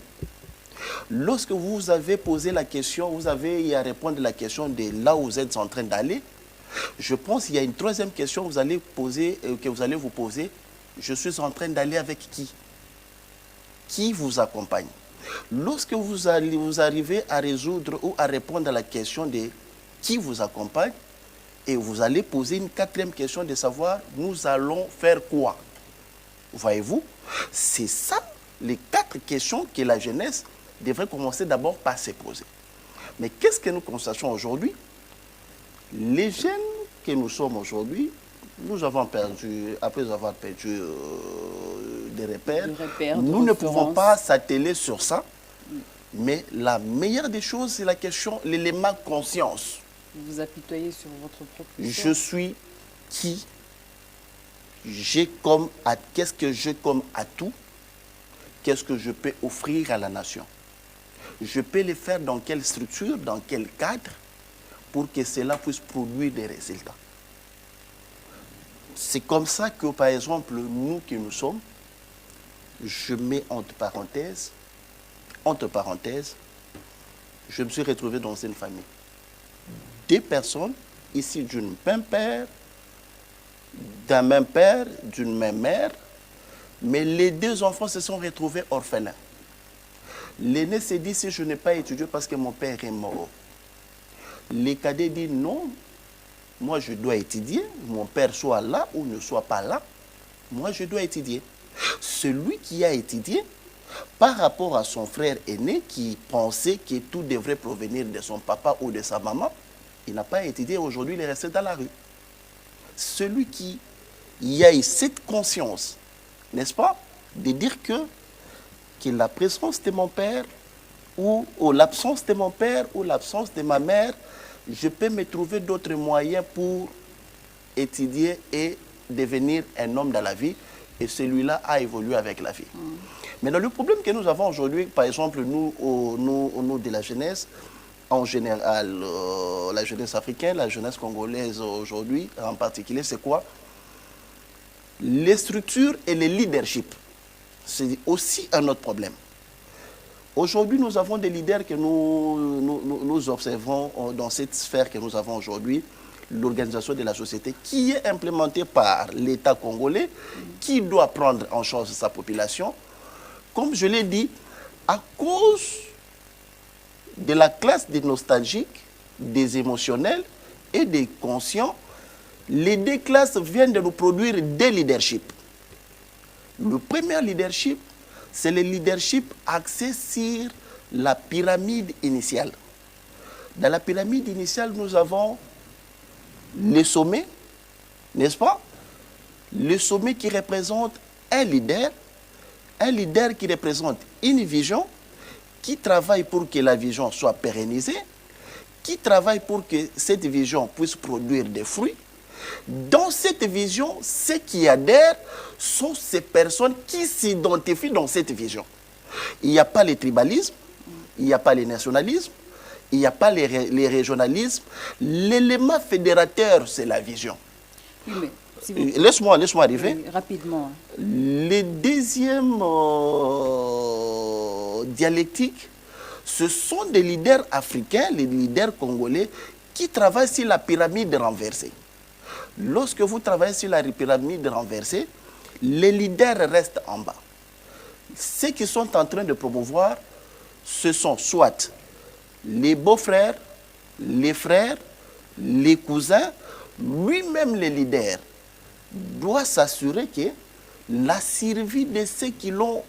Lorsque vous avez posé la question, vous avez à répondre à la question de là où vous êtes en train d'aller, je pense qu'il y a une troisième question que vous allez vous poser. Je suis en train d'aller avec qui? Qui vous accompagne? Lorsque vous arrivez à résoudre ou à répondre à la question de qui vous accompagne, et vous allez poser une quatrième question de savoir nous allons faire quoi. Voyez-vous, c'est ça les 4 questions que la jeunesse devrait commencer d'abord par se poser. Mais qu'est-ce que nous constatons aujourd'hui? Les jeunes que nous sommes aujourd'hui, nous avons perdu, après avoir perdu des repères, nous ne pouvons pas s'atteler sur ça. Mais la meilleure des choses, c'est la question, l'élément conscience. Vous vous apitoyez sur votre propre histoire. Je suis qui? Qu'est-ce que j'ai comme atout? Qu'est-ce que je peux offrir à la nation? Je peux le faire dans quelle structure, dans quel cadre, pour que cela puisse produire des résultats. C'est comme ça que, par exemple, nous qui nous sommes, je mets entre parenthèses, je me suis retrouvé dans une famille. 2 personnes, ici d'une même père, d'un même père, d'une même mère, mais les 2 enfants se sont retrouvés orphelins. L'aîné s'est dit, si je n'ai pas étudié parce que mon père est mort. Les cadets disent non, moi je dois étudier, mon père soit là ou ne soit pas là, moi je dois étudier. Celui qui a étudié, par rapport à son frère aîné qui pensait que tout devrait provenir de son papa ou de sa maman, il n'a pas étudié, aujourd'hui il est resté dans la rue. Celui qui a eu cette conscience, n'est-ce pas, de dire que la présence de mon père ou l'absence de mon père ou l'absence de ma mère, je peux me trouver d'autres moyens pour étudier et devenir un homme dans la vie. Et celui-là a évolué avec la vie. Mais le problème que nous avons aujourd'hui, par exemple, nous de la jeunesse, en général, la jeunesse africaine, la jeunesse congolaise aujourd'hui en particulier, c'est quoi? Les structures et les leaderships. C'est aussi un autre problème. Aujourd'hui, nous avons des leaders que nous observons dans cette sphère que nous avons aujourd'hui, l'organisation de la société, qui est implémentée par l'État congolais, qui doit prendre en charge sa population. Comme je l'ai dit, à cause de la classe des nostalgiques, des émotionnels et des conscients, les deux classes viennent de nous produire des leaderships. Le premier leadership, c'est le leadership axé sur la pyramide initiale. Dans la pyramide initiale, nous avons le sommet, n'est-ce pas? Le sommet qui représente un leader qui représente une vision, qui travaille pour que la vision soit pérennisée, qui travaille pour que cette vision puisse produire des fruits. Dans cette vision, ceux qui adhèrent sont ces personnes qui s'identifient dans cette vision. Il n'y a pas le tribalisme, il n'y a pas le nationalisme, il n'y a pas les régionalismes. L'élément fédérateur, c'est la vision. Oui, mais si vous... Laisse-moi arriver. Oui, rapidement. Les deuxièmes dialectiques, ce sont des leaders africains, les leaders congolais, qui travaillent sur la pyramide renversée. Lorsque vous travaillez sur la pyramide renversée, les leaders restent en bas. Ceux qui sont en train de promouvoir, ce sont soit les beaux-frères, les frères, les cousins, lui-même le leader doit s'assurer que la survie de ceux qui l'ont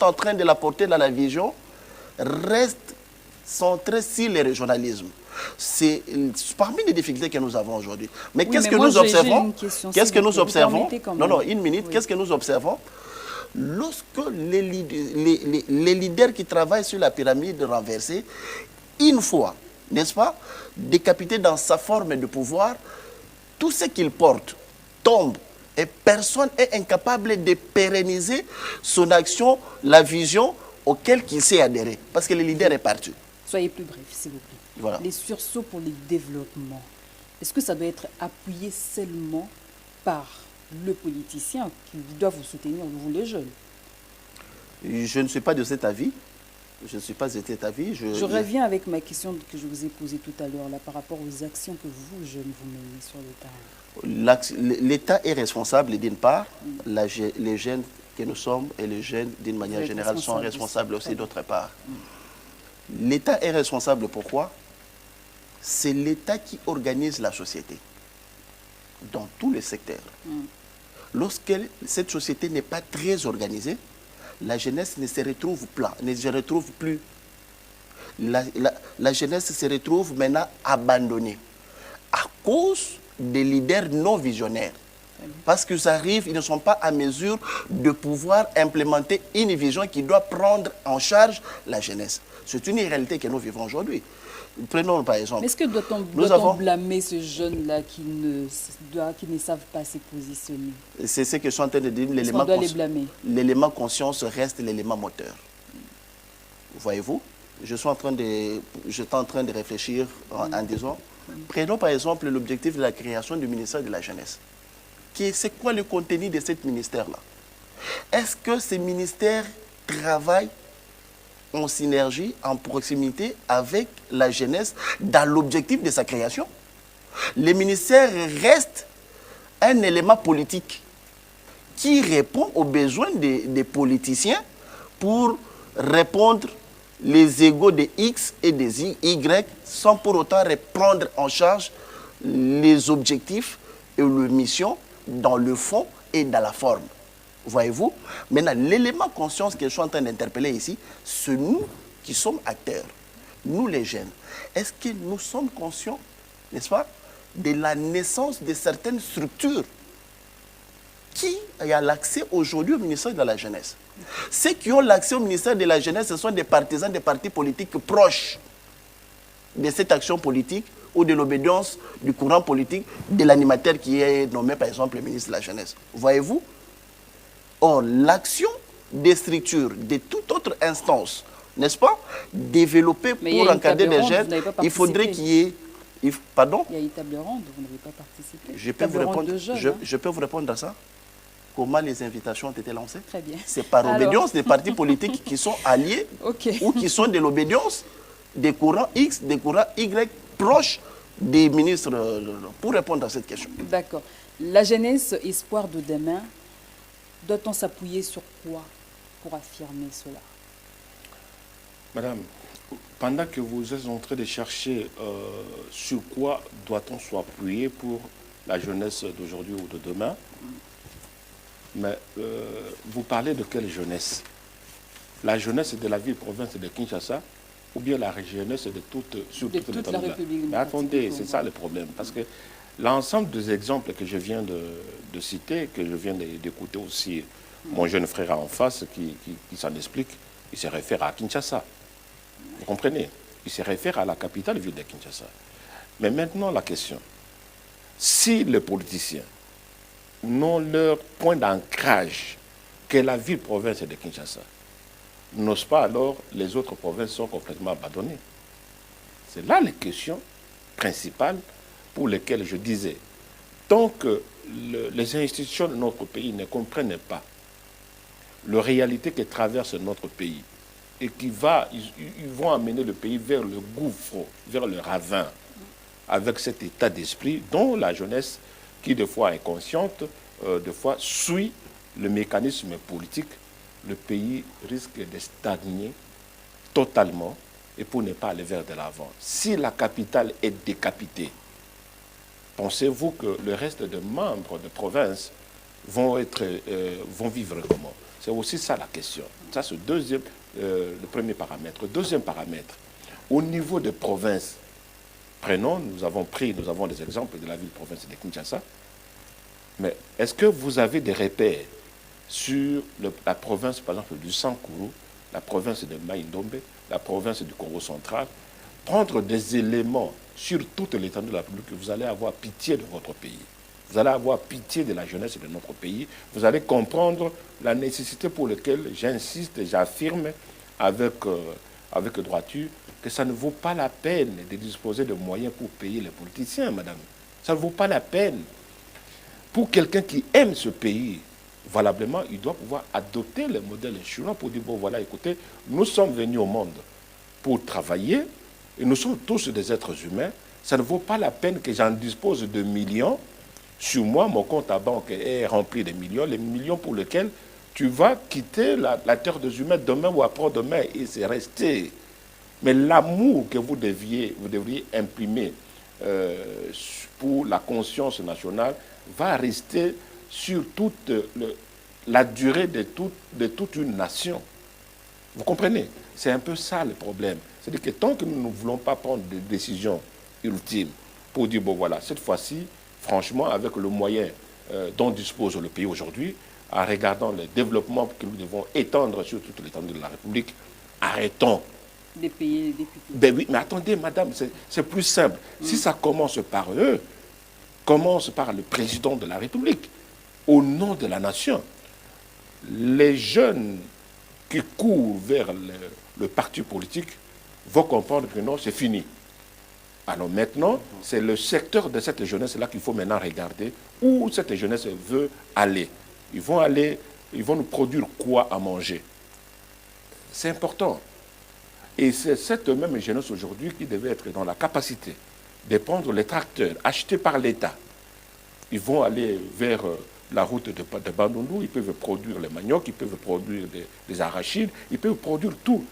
en train de la porter dans la vision reste centrée sur le régionalisme. C'est parmi les difficultés que nous avons aujourd'hui. Mais qu'est-ce que nous observons? Qu'est-ce que nous observons? Non, une minute. Oui. Qu'est-ce que nous observons? Lorsque les leaders qui travaillent sur la pyramide renversée, une fois, n'est-ce pas, décapités dans sa forme de pouvoir, tout ce qu'ils portent tombe et personne n'est incapable de pérenniser son action, la vision auquel il s'est adhéré. Parce que le leader est parti. Soyez plus bref, s'il vous plaît. Voilà. Les sursauts pour le développement, est-ce que ça doit être appuyé seulement par le politicien qui doit vous soutenir, vous les jeunes? Je ne suis pas de cet avis. Je ne suis pas de cet avis. Je reviens avec ma question que je vous ai posée tout à l'heure, là, par rapport aux actions que vous, jeunes, vous menez sur le terrain. L'État est responsable d'une part, les jeunes que nous sommes et les jeunes d'une manière générale sont responsables aussi d'autre part. L'État est responsable pourquoi? C'est l'État qui organise la société dans tous les secteurs. Lorsque cette société n'est pas très organisée, la jeunesse ne se retrouve plus. La jeunesse se retrouve maintenant abandonnée à cause des leaders non visionnaires. Parce qu'ils arrivent, ils ne sont pas à mesure de pouvoir implémenter une vision qui doit prendre en charge la jeunesse. C'est une réalité que nous vivons aujourd'hui. Prenons par exemple... Est-ce que doit-on blâmer ces jeunes-là qui ne savent pas se positionner? C'est ce que je suis en train de dire. L'élément conscience reste l'élément moteur. Voyez-vous? Je suis en train de réfléchir en disant... Prenons par exemple l'objectif de la création du ministère de la Jeunesse. C'est quoi le contenu de ce ministère-là? Est-ce que ce ministère travaille en synergie, en proximité avec la jeunesse dans l'objectif de sa création? Le ministère reste un élément politique qui répond aux besoins des politiciens pour répondre les égos des X et des Y sans pour autant prendre en charge les objectifs et les missions dans le fond et dans la forme. Voyez-vous? Maintenant, l'élément conscience que je suis en train d'interpeller ici, c'est nous qui sommes acteurs, nous les jeunes. Est-ce que nous sommes conscients, n'est-ce pas, de la naissance de certaines structures qui a l'accès aujourd'hui au ministère de la Jeunesse? Ceux qui ont l'accès au ministère de la Jeunesse, ce sont des partisans des partis politiques proches de cette action politique ou de l'obédience du courant politique de l'animateur qui est nommé, par exemple, le ministre de la Jeunesse. Voyez-vous? Or, l'action des structures, de toute autre instance, n'est-ce pas, développée pour encadrer les jeunes, il faudrait qu'il y ait... Pardon? Il y a une table ronde, vous n'avez pas participé. Je peux vous répondre à ça? Comment les invitations ont été lancées? Très bien. C'est par obédience des partis politiques qui sont alliés ou qui sont de l'obédience des courants X, des courants Y proches des ministres, pour répondre à cette question. D'accord. La jeunesse, espoir de demain, doit-on s'appuyer sur quoi pour affirmer cela? Madame, pendant que vous êtes en train de chercher sur quoi doit-on s'appuyer pour la jeunesse d'aujourd'hui ou de demain, mais vous parlez de quelle jeunesse? La jeunesse de la ville-province de Kinshasa ou bien la jeunesse de toute la République? Mais attendez, c'est ça le problème. Parce que l'ensemble des exemples que je viens de citer, que je viens d'écouter aussi mon jeune frère en face qui s'en explique, il se réfère à Kinshasa. Vous comprenez? Il se réfère à la capitale ville de Kinshasa. Mais maintenant, la question. Si les politiciens n'ont leur point d'ancrage que la ville-province de Kinshasa, n'osent pas, alors les autres provinces sont complètement abandonnées. C'est là les questions principales pour lesquelles je disais, tant que les institutions de notre pays ne comprennent pas la réalité que traverse notre pays et ils vont amener le pays vers le gouffre, vers le ravin, avec cet état d'esprit dont la jeunesse, qui des fois est inconsciente, des fois suit le mécanisme politique, le pays risque de stagner totalement et pour ne pas aller vers de l'avant. Si la capitale est décapitée, pensez-vous que le reste des membres de province vont vivre comment? C'est aussi ça la question. Ça, c'est le premier paramètre. Deuxième paramètre, au niveau des provinces, nous avons des exemples de la ville-province de Kinshasa, mais est-ce que vous avez des repères sur la province, par exemple, du Sankuru, la province de Maïndombe, la province du Congo central, prendre des éléments sur toute l'étendue de la République, vous allez avoir pitié de votre pays. Vous allez avoir pitié de la jeunesse de notre pays. Vous allez comprendre la nécessité pour laquelle j'insiste et j'affirme avec droiture que ça ne vaut pas la peine de disposer de moyens pour payer les politiciens, madame. Ça ne vaut pas la peine. Pour quelqu'un qui aime ce pays, valablement, il doit pouvoir adopter le modèle chinois pour dire, bon voilà, écoutez, nous sommes venus au monde pour travailler et nous sommes tous des êtres humains. Ça ne vaut pas la peine que j'en dispose de millions. Sur moi, mon compte à banque est rempli de millions, les millions pour lesquels tu vas quitter la terre des humains demain ou après-demain et c'est resté. Mais l'amour que vous devriez imprimer pour la conscience nationale va rester sur toute la durée de toute une nation. Vous comprenez? C'est un peu ça le problème. C'est-à-dire que tant que nous ne voulons pas prendre des décisions ultimes pour dire, bon voilà, cette fois-ci, franchement, avec le moyen dont dispose le pays aujourd'hui, en regardant le développement que nous devons étendre sur toute l'étendue de la République, arrêtons. Des pays et des députés. Ben oui, mais attendez, madame, c'est plus simple. Si ça commence par eux, commence par le président de la République, au nom de la nation, les jeunes qui courent vers le parti politique vont comprendre que non, c'est fini. Alors maintenant, c'est le secteur de cette jeunesse-là qu'il faut maintenant regarder où cette jeunesse veut aller. Ils vont nous produire quoi à manger? C'est important. Et c'est cette même jeunesse aujourd'hui qui devait être dans la capacité de prendre les tracteurs achetés par l'État. Ils vont aller vers la route de Bandundu, ils peuvent produire les manioc, ils peuvent produire des arachides, ils peuvent produire tout.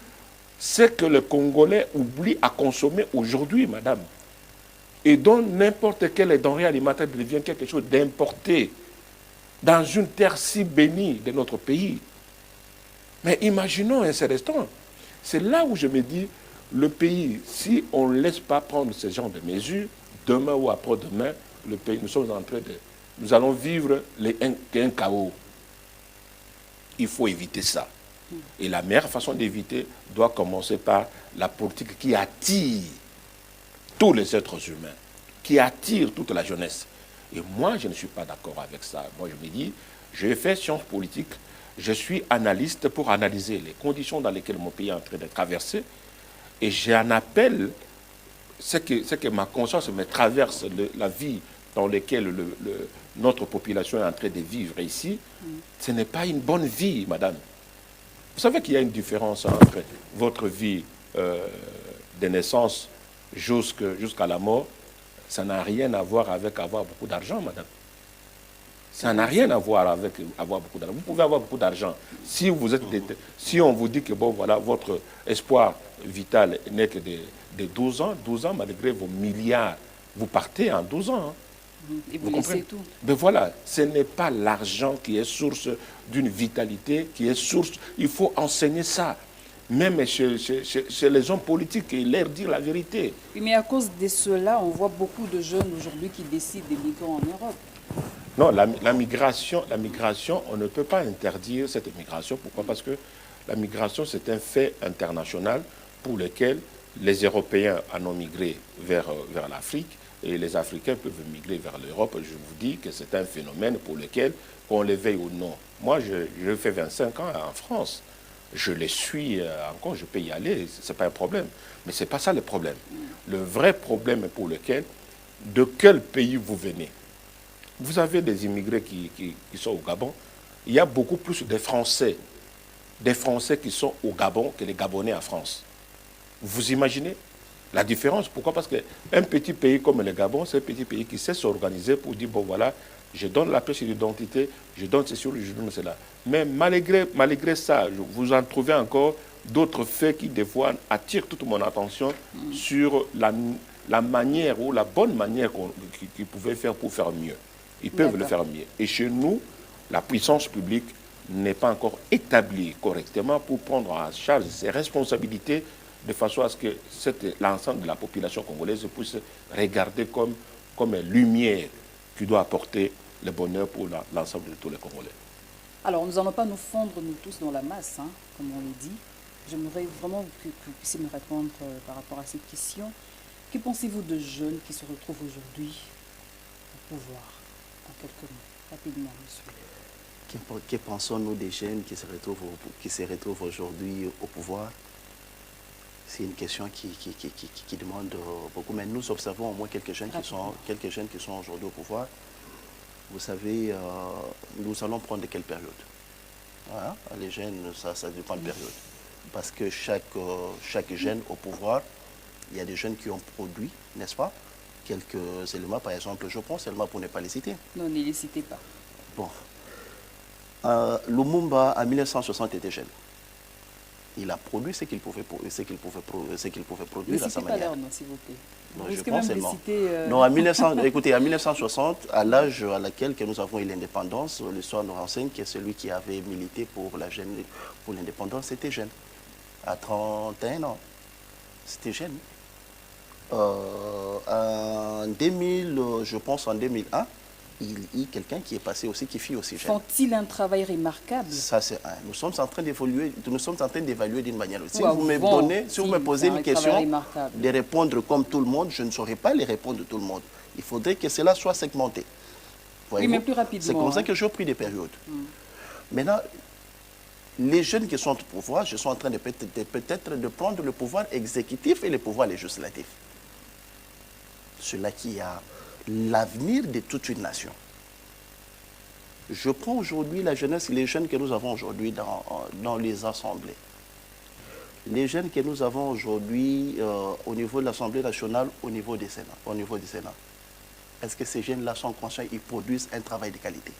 Ce que les Congolais oublient à consommer aujourd'hui, madame. et dont n'importe quelle denrée alimentaire devient quelque chose d'importé dans une terre si bénie de notre pays. Mais imaginons un seul instant. C'est là où je me dis, le pays, si on ne laisse pas prendre ce genre de mesures, demain ou après-demain, le pays, nous allons vivre un chaos. Il faut éviter ça. Et la meilleure façon d'éviter doit commencer par la politique qui attire tous les êtres humains, qui attire toute la jeunesse. Et moi, je ne suis pas d'accord avec ça. Moi, je me dis, j'ai fait sciences politiques, je suis analyste pour analyser les conditions dans lesquelles mon pays est en train de traverser, et j'en appelle ce que ma conscience me traverse, la vie dans laquelle notre population est en train de vivre ici. Ce n'est pas une bonne vie, madame. Vous savez qu'il y a une différence entre votre vie de naissance jusqu'à la mort. Ça n'a rien à voir avec avoir beaucoup d'argent, madame. Ça n'a rien à voir avec avoir beaucoup d'argent. Vous pouvez avoir beaucoup d'argent. Si on vous dit que bon, voilà, votre espoir vital n'est que de 12 ans, malgré vos milliards, vous partez en 12 ans. Hein. Et vous laissez tout. Mais voilà, ce n'est pas l'argent qui est source d'une vitalité, qui est source... Il faut enseigner ça. Même chez les hommes politiques, et leur dire la vérité. Oui, mais à cause de cela, on voit beaucoup de jeunes aujourd'hui qui décident d'émigrer en Europe. Non, la migration, on ne peut pas interdire cette migration. Pourquoi? Parce que la migration, c'est un fait international pour lequel les Européens en ont migré vers l'Afrique et les Africains peuvent migrer vers l'Europe. Je vous dis que c'est un phénomène pour lequel, qu'on le veuille ou non. Moi, je fais 25 ans en France. Je les suis encore, je peux y aller, ce n'est pas un problème. Mais ce n'est pas ça le problème. Le vrai problème pour lequel, de quel pays vous venez? Vous avez des immigrés qui sont au Gabon. Il y a beaucoup plus de Français qui sont au Gabon que les Gabonais en France. Vous imaginez la différence? Pourquoi? Parce qu'un petit pays comme le Gabon, c'est un petit pays qui sait s'organiser pour dire, bon voilà, je donne la pièce d'identité, je donne ceci, je donne cela. Mais malgré ça, vous en trouvez encore d'autres faits qui, des fois, attirent toute mon attention sur la manière ou la bonne manière qu'ils pouvaient faire pour faire mieux. Ils peuvent le faire mieux. Et chez nous, la puissance publique n'est pas encore établie correctement pour prendre en charge ses responsabilités de façon à ce que l'ensemble de la population congolaise puisse regarder comme une lumière qui doit apporter le bonheur pour l'ensemble de tous les Congolais. Alors, nous n'allons pas nous fondre, nous tous, dans la masse, hein, comme on le dit. J'aimerais vraiment que vous puissiez me répondre par rapport à cette question. Que pensez-vous de jeunes qui se retrouvent aujourd'hui au pouvoir? En quelques mots, rapidement, monsieur. Que pensons-nous des jeunes qui se retrouvent aujourd'hui au pouvoir? C'est une question qui demande beaucoup. Mais nous observons au moins quelques jeunes qui sont aujourd'hui au pouvoir. Vous savez, nous allons prendre de quelle période? Voilà, les jeunes, ça dépend de période. Parce que chaque jeune au pouvoir, il y a des jeunes qui ont produit, n'est-ce pas? Quelques éléments, par exemple, je prends seulement pour ne pas les citer. Non, ne les citez pas. Bon. Lumumba, en 1960, était jeune. Il a produit ce qu'il pouvait produire à sa manière. Non, s'il vous plaît. Non, je pense seulement. Non, écoutez, en 1960, à l'âge à laquelle que nous avons eu l'indépendance, l'histoire nous renseigne que celui qui avait milité pour l'indépendance, c'était jeune. À 31 ans, c'était jeune. En 2000, je pense en 2001, il y a quelqu'un qui est passé aussi, qui fut aussi jeune. Font-ils un travail remarquable? Ça, c'est un. Nous sommes en train d'évaluer d'une manière aussi. Si vous me posez une question, de répondre comme tout le monde, je ne saurais pas les répondre de tout le monde. Il faudrait que cela soit segmenté. Oui, mais plus rapidement. C'est comme ça que j'ai pris des périodes. Maintenant, les jeunes qui sont au pouvoir, je suis en train peut-être de prendre le pouvoir exécutif et le pouvoir législatif. Cela qui a l'avenir de toute une nation. Je prends aujourd'hui la jeunesse, les jeunes que nous avons aujourd'hui dans les assemblées. Les jeunes que nous avons aujourd'hui au niveau de l'Assemblée nationale, au niveau du Sénat. Est-ce que ces jeunes-là sont conscients, ils produisent un travail de qualité?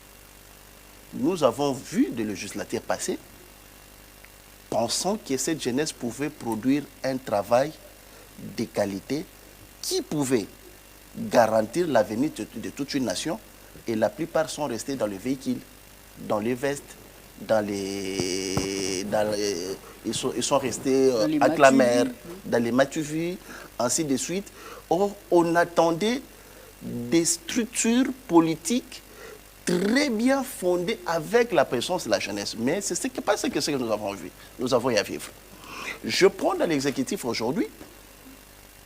Nous avons vu des législateurs passer, pensant que cette jeunesse pouvait produire un travail de qualité qui pouvait garantir l'avenir de toute une nation. Et la plupart sont restés dans les véhicules, dans les vestes, ils sont restés à Clamer, dans les Matuvy, ainsi de suite. Or, on attendait des structures politiques très bien fondées avec la présence de la jeunesse. Mais c'est ce que nous avons vu, nous avons eu à vivre. Je prends dans l'exécutif aujourd'hui,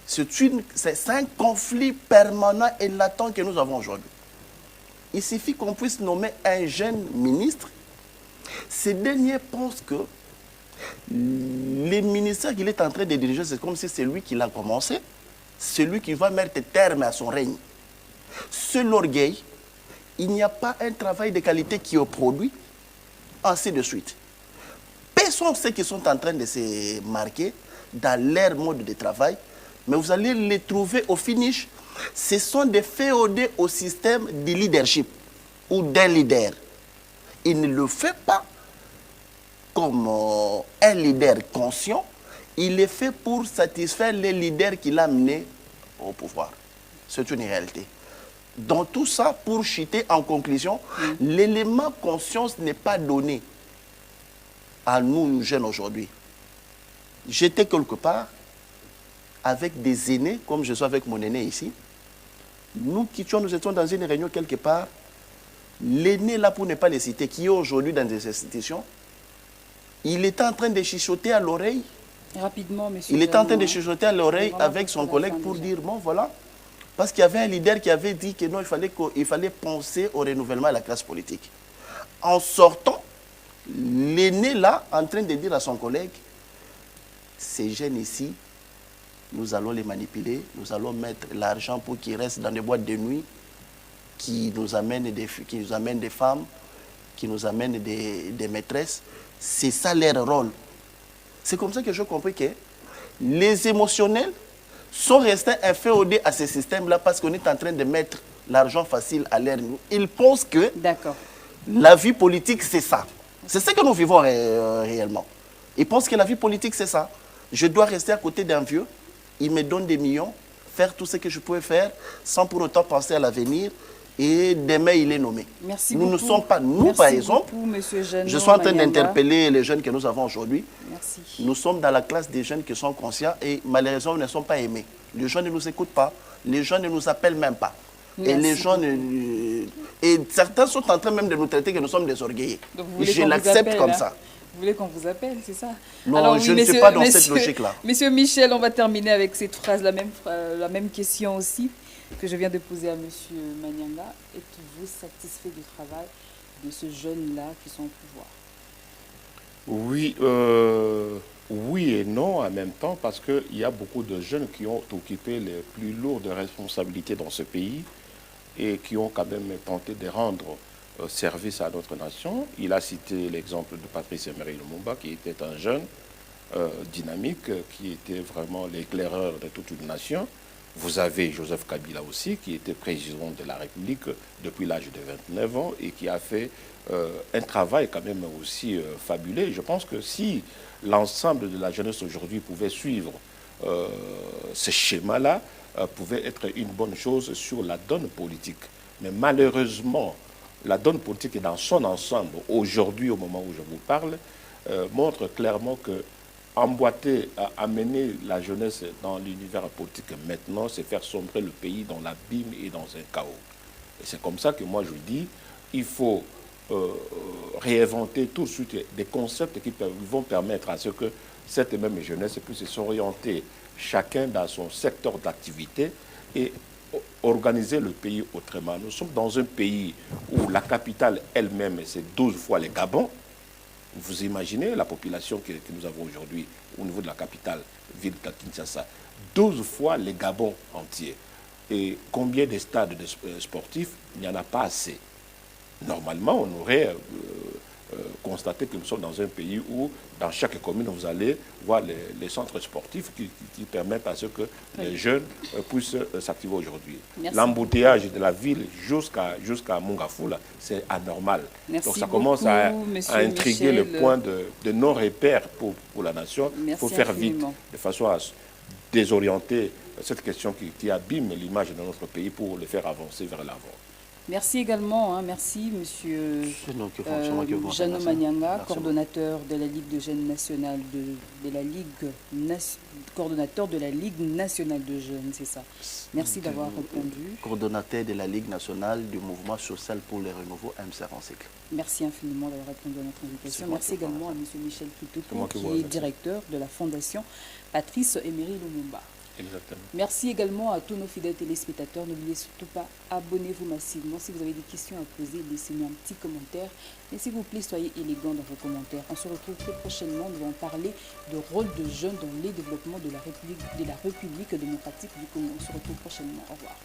c'est un conflit permanent et latent que nous avons aujourd'hui. Il suffit qu'on puisse nommer un jeune ministre. Ces derniers pensent que les ministères qu'il est en train de diriger, c'est comme si c'est lui qui l'a commencé, c'est lui qui va mettre terme à son règne. Seul orgueil, il n'y a pas un travail de qualité qui est produit, ainsi de suite. Personne sait qu'ils sont en train de se marquer dans leur mode de travail, mais vous allez les trouver au finish. Ce sont des féodés au système de leadership ou d'un leader. Il ne le fait pas comme un leader conscient, il est fait pour satisfaire les leaders qu'il a menés au pouvoir. C'est une réalité. Dans tout ça, pour chuter en conclusion, l'élément conscience n'est pas donné à nous, jeunes aujourd'hui. J'étais quelque part avec des aînés, comme je suis avec mon aîné ici. Nous étions dans une réunion quelque part. L'aîné, là, pour ne pas les citer, qui est aujourd'hui dans des institutions, il était en train de chuchoter à l'oreille. Rapidement, monsieur. Il était en train de chuchoter à l'oreille avec son collègue pour dire, bon, voilà. Parce qu'il y avait un leader qui avait dit que non, il fallait penser au renouvellement de la classe politique. En sortant, l'aîné, là, en train de dire à son collègue, ces jeunes ici, nous allons les manipuler, nous allons mettre l'argent pour qu'ils restent dans des boîtes de nuit, qui nous amènent des femmes, qui nous amènent des maîtresses. C'est ça leur rôle. C'est comme ça que j'ai compris que les émotionnels sont restés inféodés à ce système-là parce qu'on est en train de mettre l'argent facile à l'air. Ils pensent que la vie politique, c'est ça. C'est ce que nous vivons réellement. Ils pensent que la vie politique, c'est ça. Je dois rester à côté d'un vieux, il me donne des millions, faire tout ce que je pouvais faire sans pour autant penser à l'avenir. Et demain, il est nommé. Merci nous beaucoup. ne sommes pas, nous par exemple, je suis en train d'interpeller les jeunes que nous avons aujourd'hui. Nous sommes dans la classe des jeunes qui sont conscients et malheureusement, nous ne sommes pas aimés. Les gens ne nous écoutent pas, les gens ne nous appellent même pas. Et les gens et certains sont en train même de nous traiter que nous sommes des orgueillis. Je l'accepte comme ça. Vous voulez qu'on vous appelle, c'est ça? Non, alors, oui, je ne suis pas dans cette logique-là. Monsieur Michel, on va terminer avec cette phrase, la même question aussi que je viens de poser à monsieur Manyanga. Êtes-vous satisfait du travail de ce jeune-là qui sont au pouvoir? Oui, oui et non en même temps, parce qu'il y a beaucoup de jeunes qui ont occupé les plus lourdes responsabilités dans ce pays et qui ont quand même tenté de rendre service à notre nation. Il a cité l'exemple de Patrice Emery Lumumba, qui était un jeune dynamique, qui était vraiment l'éclaireur de toute une nation. Vous avez Joseph Kabila aussi, qui était président de la République depuis l'âge de 29 ans et qui a fait un travail quand même aussi fabuleux. Je pense que si l'ensemble de la jeunesse aujourd'hui pouvait suivre ce schéma-là, pouvait être une bonne chose sur la donne politique. Mais malheureusement, la donne politique dans son ensemble, aujourd'hui, au moment où je vous parle, montre clairement que emboîter, amener la jeunesse dans l'univers politique maintenant, c'est faire sombrer le pays dans l'abîme et dans un chaos. Et c'est comme ça que moi je dis, il faut réinventer tout de suite des concepts qui vont permettre à ce que cette même jeunesse puisse s'orienter chacun dans son secteur d'activité et organiser le pays autrement. Nous sommes dans un pays où la capitale elle-même, c'est 12 fois les Gabon. Vous imaginez la population que nous avons aujourd'hui au niveau de la capitale, ville de Kinshasa, 12 fois les Gabon entiers. Et combien de stades sportifs? Il n'y en a pas assez. Normalement, on aurait constaté que nous sommes dans un pays où, dans chaque commune, vous allez voir les centres sportifs qui permettent à ce que les jeunes puissent s'activer aujourd'hui. L'embouteillage de la ville jusqu'à Mongafou, c'est anormal. Donc ça commence à intriguer le point de non-repère pour la nation. Il faut faire vite, de façon à désorienter cette question qui abîme l'image de notre pays pour le faire avancer vers l'avant. Merci également, merci monsieur Jeannot Manyanga, coordonnateur de la Ligue de jeunes nationale coordonnateur de la Ligue nationale de jeunes, c'est ça. Merci d'avoir répondu. Coordonnateur de la Ligue nationale du mouvement social pour le renouveau MCR en cycle. Merci infiniment d'avoir répondu à notre invitation. Merci également à monsieur Michel Kitoko, qui est directeur de la Fondation Patrice Emery Lumumba. Exactement. Merci également à tous nos fidèles téléspectateurs. N'oubliez surtout pas, abonnez-vous massivement. Si vous avez des questions à poser, laissez-nous un petit commentaire. Mais s'il vous plaît, soyez élégants dans vos commentaires. On se retrouve très prochainement. Nous allons parler de rôle de jeunes dans les développements de la République démocratique du Congo. On se retrouve prochainement. Au revoir.